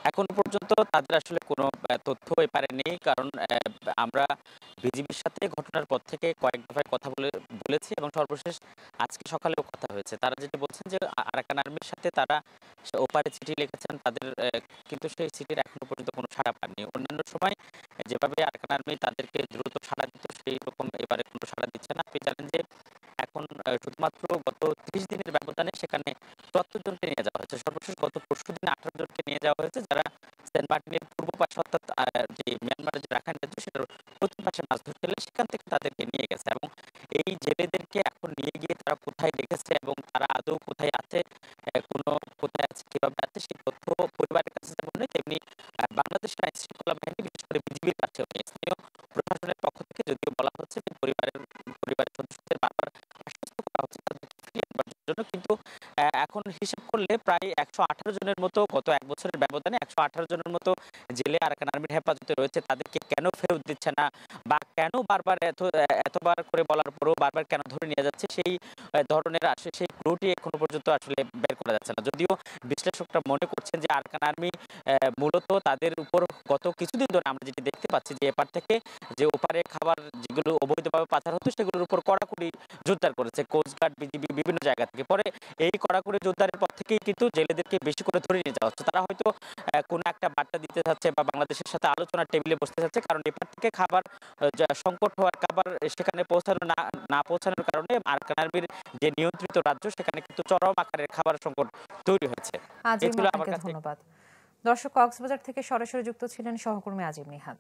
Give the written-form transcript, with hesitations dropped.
এখন পর্যন্ত তাদের আসলে কোনো তথ্য এপারে নেই। কারণ আমরা বিজিবির সাথে ঘটনার পর থেকে কয়েক দফায় কথা বলেছি এবং সর্বশেষ আজকে সকালেও কথা হয়েছে। তারা যেটা বলছেন যে আরাকান আর্মির সাথে তারা ওপারে চিঠি লিখেছেন। তাদের কিন্তু সেই চিঠির এখনো পর্যন্ত কোনো সাড়া পাননি। অন্যান্য সময় যেভাবে আরাকান আর্মি তাদেরকে দ্রুত সাড়া দিত সেইরকম এবারে কোনো সাড়া দিচ্ছে না। আপনি জানেন যে এখন শুধুমাত্র গত ৩০ দিনের ব্যবধানে সেখানে ৭৪ জনকে নিয়ে যাওয়া হয়েছে। সর্বশেষ গত পরশুদিন ১৮ জনকে নিয়ে যাওয়া হয়েছে, যারা সেন্ট মার্টিনের পূর্ব পাশে অর্থাৎ যে মিয়ানমারের যে রাখাইন রাজ্য সেটার পশ্চিম পাশে মাছ ধরতে গেলে সেখান থেকে তাদেরকে নিয়ে গেছে এবং এই জেলেদেরকে এখন নিয়ে গিয়ে তারা কোথায় রেখেছে এবং তারা আদৌ কোথায় আছে, কোনো কোথায় আছে, কিভাবে আছে সেই তথ্য পরিবারের কাছে যেমন নেই, তেমনি বাংলাদেশের আইন শৃঙ্খলা বাহিনী বিশেষ করে বিজিবির কাছেও নেই। স্থানীয় প্রশাসনের পক্ষ থেকে যদিও বলা হচ্ছে যে পরিবারের সদস্যদের বারবার আশ্বস্ত করা হচ্ছে তাদেরকে ফিরিয়ে আনবার জন্য, কিন্তু এখন হিসাব করলে প্রায় ১১৮ জনের মতো গত ১ বছরের ব্যবধানে ১১৮ জনের মতো জেলে আরাকান আর্মির হেফাজতে রয়েছে। তাদেরকে কেন ফেরত দিচ্ছে না বা কেন বারবার এতবার করে বলার পরেও বারবার কেন ধরে নিয়ে যাচ্ছে, সেই ধরনের সেই ক্লুটি এখনো পর্যন্ত আসলে বের করা যাচ্ছে না। যদিও বিশ্লেষকরা মনে করছেন যে আরাকান আর্মি মূলত তাদের উপর গত কিছুদিন ধরে আমরা যেটি দেখতে পাচ্ছি যে এপার থেকে যে ওপারে খাবার যেগুলো অবৈধভাবে পাচার হতো সেগুলোর উপর কড়াকড়ি জোরদার করেছে কোস্টগার্ড, বিজিবি বিভিন্ন জায়গা থেকে। পরে এই কড়াকড়ি জোরদারের পর থেকেই কিন্তু জেলেদেরকে বেশি করে ধরে নিয়ে যাওয়া হচ্ছে। তারা হয়তো কোনো একটা বার্তা দিতে চাচ্ছে বা বাংলাদেশের সাথে আলোচনার টেবিলে বসতে চাচ্ছে, কারণ এপার থেকে খাবার সংকট হওয়ার খাবার সেখানে পৌঁছানো না পৌঁছানোর কারণে আরাকান আর্মির যে নিয়ন্ত্রিত রাজ্য সেখানে কিন্তু চরম আকারের খাবার সংকট তৈরি হয়েছে। এই আজিম, ছিল আমার আপনাকে কাছে। ধন্যবাদ। দর্শক, কক্সবাজার থেকে সরাসরি যুক্ত ছিলেন সহকর্মী আজিম নিহাদ।